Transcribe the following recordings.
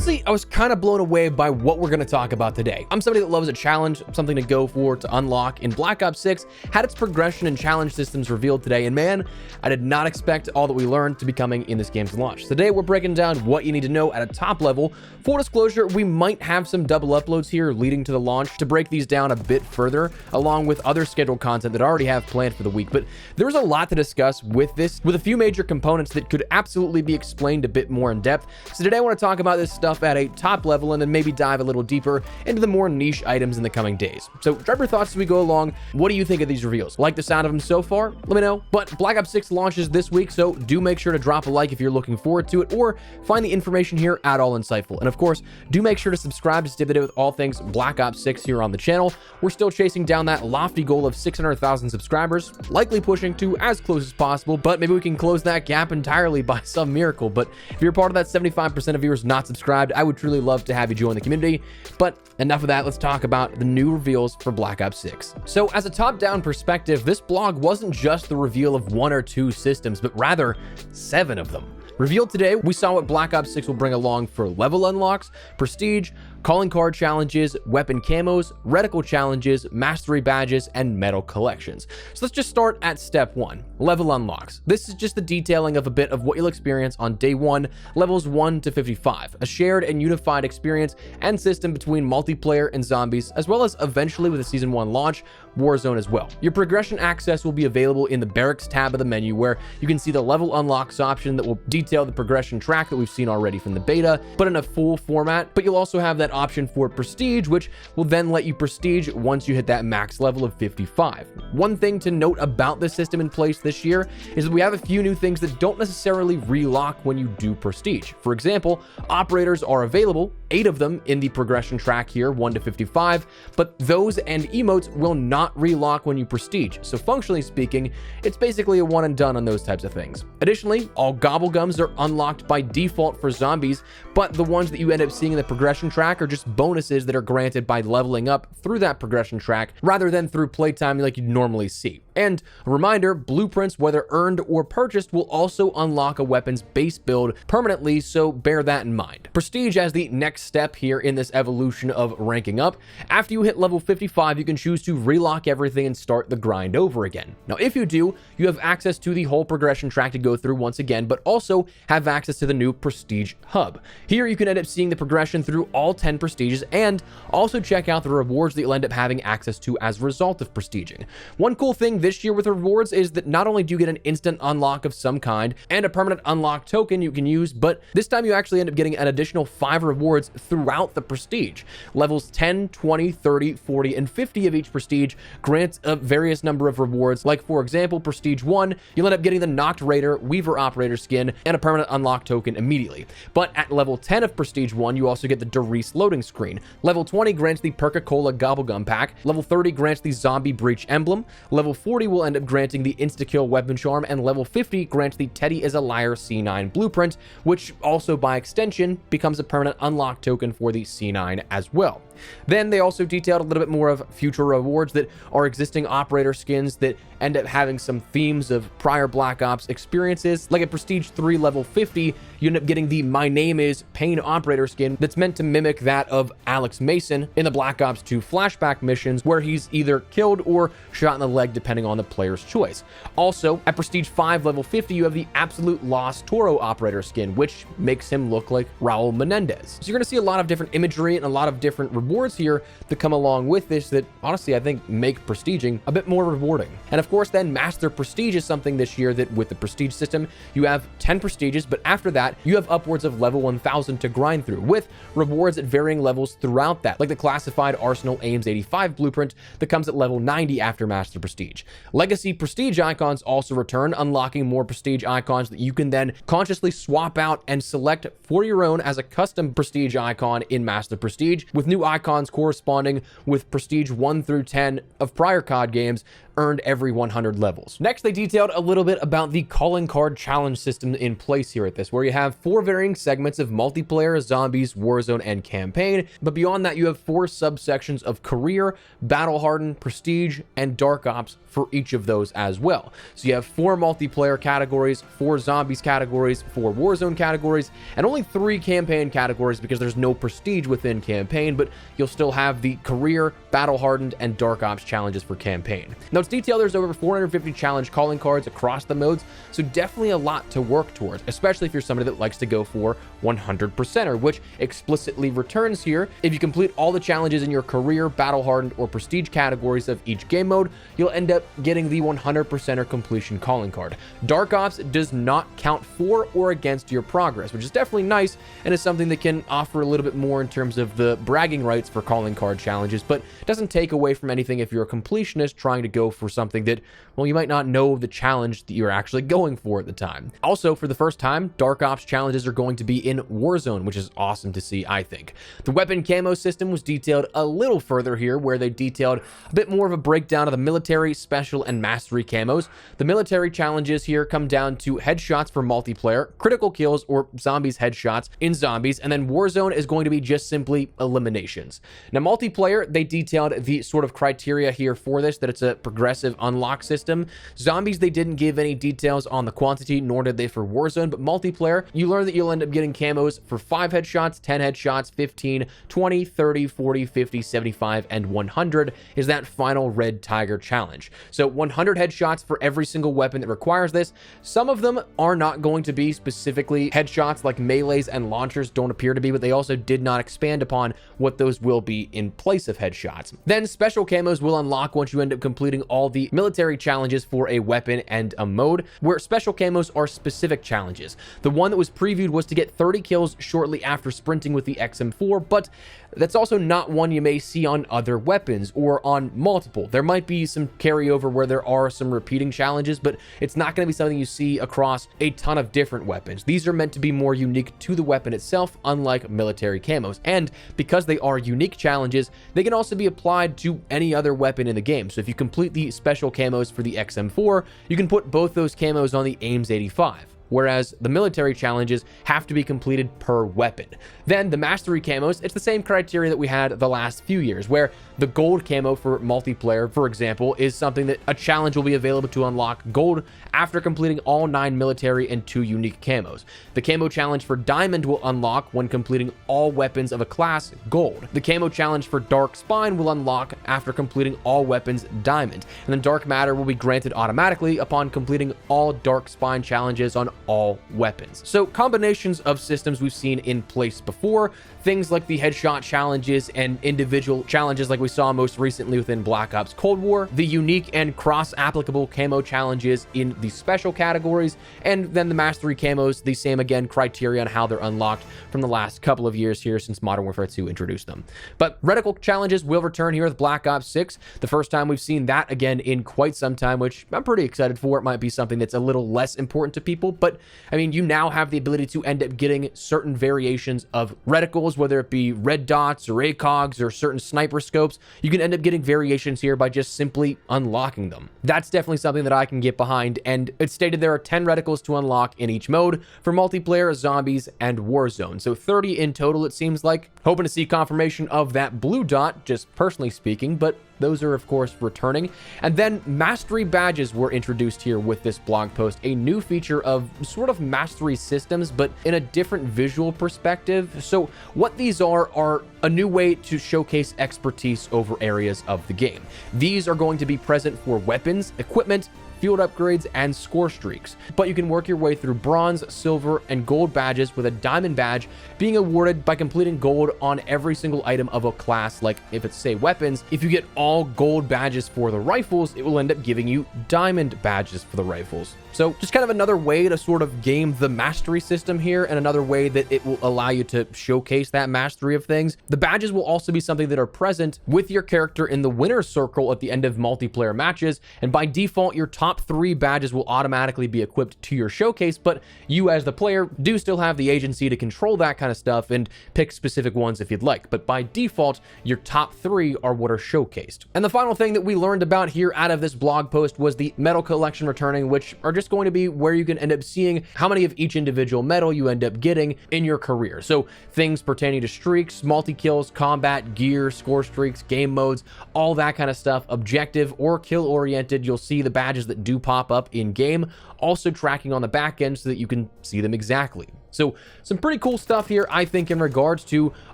Honestly, I was kind of blown away by what we're going to talk about today. I'm somebody that loves a challenge, something to go for, to unlock, and Black Ops 6 had its progression and challenge systems revealed today, and man, I did not expect all that we learned to be coming in this game's launch. Today, we're breaking down what you need to know at a top level. Full disclosure, we might have some double uploads here leading to the launch to break these down a bit further, along with other scheduled content that I already have planned for the week, but there's a lot to discuss with this, with a few major components that could absolutely be explained a bit more in depth. So today I want to talk about this stuff at a top level and then maybe dive a little deeper into the more niche items in the coming days. So drop your thoughts as we go along. What do you think of these reveals? Like the sound of them so far? Let me know. But Black Ops 6 launches this week, so do make sure to drop a like if you're looking forward to it, or find the information here at all insightful. And of course, do make sure to subscribe to stay up to date with all things Black Ops 6 here on the channel. We're still chasing down that lofty goal of 600,000 subscribers, likely pushing to as close as possible, but maybe we can close that gap entirely by some miracle. But if you're part of that 75% of viewers not subscribed, I would truly love to have you join the community. But enough of that, let's talk about the new reveals for Black Ops 6. So as a top-down perspective, this blog wasn't just the reveal of 1 or 2 systems, but rather 7 of them. Revealed today, we saw what Black Ops 6 will bring along for level unlocks, prestige, calling card challenges, weapon camos, reticle challenges, mastery badges, and medal collections. So let's just start at step 1, level unlocks. This is just the detailing of a bit of what you'll experience on day 1, levels 1 to 55, a shared and unified experience and system between multiplayer and zombies, as well as eventually with a season 1 launch, Warzone as well. Your progression access will be available in the barracks tab of the menu, where you can see the level unlocks option that will detail the progression track that we've seen already from the beta, but in a full format. But you'll also have that option for prestige, which will then let you prestige once you hit that max level of 55. One thing to note about the system in place this year is that we have a few new things that don't necessarily relock when you do prestige. For example, operators are available, 8 of them in the progression track here, 1 to 55, but those and emotes will not relock when you prestige. So functionally speaking, it's basically a one and done on those types of things. Additionally, all gobblegums are unlocked by default for zombies, but the ones that you end up seeing in the progression track are just bonuses that are granted by leveling up through that progression track rather than through playtime like you'd normally see. And a reminder, blueprints, whether earned or purchased, will also unlock a weapon's base build permanently, so bear that in mind. Prestige as the next step here in this evolution of ranking up. After you hit level 55, you can choose to relock everything and start the grind over again. Now, if you do, you have access to the whole progression track to go through once again, but also have access to the new Prestige Hub. Here, you can end up seeing the progression through all 10 prestiges and also check out the rewards that you'll end up having access to as a result of prestiging. One cool thing this year with rewards is that not only do you get an instant unlock of some kind and a permanent unlock token you can use, but this time you actually end up getting an additional 5 rewards throughout the prestige. Levels 10, 20, 30, 40, and 50 of each prestige grants a various number of rewards. Like for example, Prestige 1, you'll end up getting the Knocked Raider Weaver Operator skin and a permanent unlock token immediately. But at level 10 of Prestige 1, you also get the Doris loading screen. Level 20 grants the Perca-Cola Gobblegum pack. Level 30 grants the Zombie Breach emblem. Level 40 will end up granting the Insta-Kill weapon charm, and level 50 grants the Teddy is a Liar C9 blueprint, which also by extension becomes a permanent unlock token for the C9 as well. Then they also detailed a little bit more of future rewards that are existing operator skins that end up having some themes of prior Black Ops experiences. Like at Prestige 3 level 50, you end up getting the My Name Is Pain operator skin that's meant to mimic that of Alex Mason in the Black Ops 2 flashback missions, where he's either killed or shot in the leg depending on the player's choice. Also, at Prestige 5 level 50, you have the Absolute Lost Toro operator skin, which makes him look like Raul Menendez. So you're going to see a lot of different imagery and a lot of different rewards here that come along with this that honestly I think make prestiging a bit more rewarding. And of course then Master Prestige is something this year that with the prestige system you have 10 prestiges, but after that you have upwards of level 1000 to grind through, with rewards at varying levels throughout that, like the classified Arsenal Ames 85 blueprint that comes at level 90 after Master Prestige. Legacy Prestige icons also return, unlocking more prestige icons that you can then consciously swap out and select for your own as a custom prestige icon in Master Prestige, with new icons icons corresponding with prestige 1 through 10 of prior COD games earned every 100 levels. Next, they detailed a little bit about the calling card challenge system in place here at this, where you have 4 varying segments of multiplayer, zombies, warzone, and campaign. But beyond that, you have 4 subsections of career, battle hardened, prestige, and dark ops for each of those as well. So you have 4 multiplayer categories, 4 zombies categories, 4 warzone categories, and only 3 campaign categories because there's no prestige within campaign, but you'll still have the career, battle hardened, and dark ops challenges for campaign. Now, it's detailed there's over 450 challenge calling cards across the modes, so definitely a lot to work towards, especially if you're somebody that likes to go for 100%er, which explicitly returns here. If you complete all the challenges in your career, battle hardened, or prestige categories of each game mode, you'll end up getting the 100%er completion calling card. Dark Ops does not count for or against your progress, which is definitely nice and is something that can offer a little bit more in terms of the bragging rights for calling card challenges, but doesn't take away from anything if you're a completionist trying to go for something that, well, you might not know the challenge that you're actually going for at the time. Also, for the first time, Dark Ops challenges are going to be in Warzone, which is awesome to see, I think. The weapon camo system was detailed a little further here, where they detailed a bit more of a breakdown of the military, special, and mastery camos. The military challenges here come down to headshots for multiplayer, critical kills or zombies headshots in zombies, and then Warzone is going to be just simply eliminations. Now, multiplayer, they detailed the sort of criteria here for this, that it's a progressive unlock system. Zombies, they didn't give any details on the quantity, nor did they for Warzone, but multiplayer, you learn that you'll end up getting camos for 5 headshots, 10 headshots, 15, 20, 30, 40, 50, 75, and 100 is that final Red Tiger challenge. So 100 headshots for every single weapon that requires this. Some of them are not going to be specifically headshots, like melees and launchers don't appear to be, but they also did not expand upon what those will be in place of headshots. Then special camos will unlock once you end up completing all the military challenges for a weapon and a mode, where special camos are specific challenges. The one that was previewed was to get 30 kills shortly after sprinting with the XM4, but that's also not one you may see on other weapons or on multiple. There might be some carryover where there are some repeating challenges, but it's not going to be something you see across a ton of different weapons. These are meant to be more unique to the weapon itself, unlike military camos. And because they are unique challenges, they can also be applied to any other weapon in the game. So if you complete the special camos for the XM4, you can put both those camos on the Ames 85. Whereas the military challenges have to be completed per weapon. Then the mastery camos, it's the same criteria that we had the last few years, where the gold camo for multiplayer, for example, is something that a challenge will be available to unlock gold after completing all 9 military and 2 unique camos. The camo challenge for diamond will unlock when completing all weapons of a class gold. The camo challenge for dark spine will unlock after completing all weapons diamond. And then dark matter will be granted automatically upon completing all dark spine challenges on all weapons. So combinations of systems we've seen in place before, things like the headshot challenges and individual challenges like we saw most recently within Black Ops Cold War, the unique and cross-applicable camo challenges in the special categories, and then the mastery camos, the same again criteria on how they're unlocked from the last couple of years here since Modern Warfare 2 introduced them. But reticle challenges will return here with Black Ops 6, the first time we've seen that again in quite some time, which I'm pretty excited for. It might be something that's a little less important to people, but I mean, you now have the ability to end up getting certain variations of reticles, whether it be red dots or ACOGs or certain sniper scopes. You can end up getting variations here by just simply unlocking them. That's definitely something that I can get behind, and it's stated there are 10 reticles to unlock in each mode for multiplayer, zombies, and Warzone. So 30 in total, it seems like. Hoping to see confirmation of that blue dot, just personally speaking, but those are, of course, returning. And then mastery badges were introduced here with this blog post, a new feature of sort of mastery systems, but in a different visual perspective. So what these are a new way to showcase expertise over areas of the game. These are going to be present for weapons, equipment, field upgrades, and score streaks. But you can work your way through bronze, silver, and gold badges, with a diamond badge being awarded by completing gold on every single item of a class. Like if it's, say, weapons, if you get all gold badges for the rifles, it will end up giving you diamond badges for the rifles. So just kind of another way to sort of game the mastery system here, and another way that it will allow you to showcase that mastery of things. The badges will also be something that are present with your character in the winner's circle at the end of multiplayer matches, and by default, your top 3 badges will automatically be equipped to your showcase, but you as the player do still have the agency to control that kind of stuff and pick specific ones if you'd like, but by default, your top 3 are what are showcased. And the final thing that we learned about here out of this blog post was the medal collection returning, which are just going to be where you can end up seeing how many of each individual medal you end up getting in your career. So things pertaining to streaks, multi-kills, combat, gear, score streaks, game modes, all that kind of stuff, objective or kill oriented, you'll see the badges that do pop up in game, also tracking on the back end so that you can see them exactly. So some pretty cool stuff here, I think, in regards to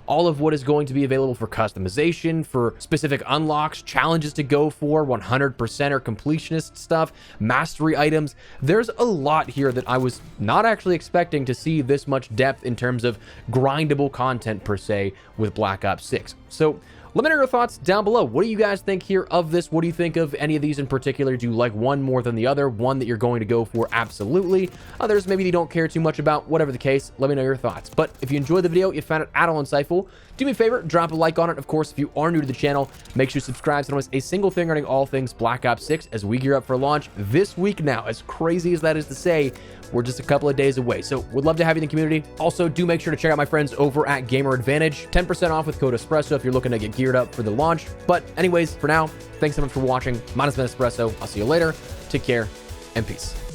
all of what is going to be available for customization, for specific unlocks, challenges to go for, 100% or completionist stuff, mastery items. There's a lot here that I was not actually expecting to see this much depth in terms of grindable content per se with Black Ops 6. So let me know your thoughts down below. What do you guys think here of this? What do you think of any of these in particular? Do you like one more than the other? One that you're going to go for? Absolutely. Others maybe you don't care too much about. Whatever the case, let me know your thoughts. But if you enjoyed the video, you found it at all insightful, do me a favor, drop a like on it. Of course, if you are new to the channel, make sure you subscribe so you don't miss a single thing regarding all things Black Ops 6 as we gear up for launch this week now. As crazy as that is to say, we're just a couple of days away, so would love to have you in the community. Also, do make sure to check out my friends over at Gamer Advantage. 10% off with code Espresso if you're looking to get geared up for the launch. But anyways, for now, thanks so much for watching. Mine has been Espresso. I'll see you later. Take care and peace.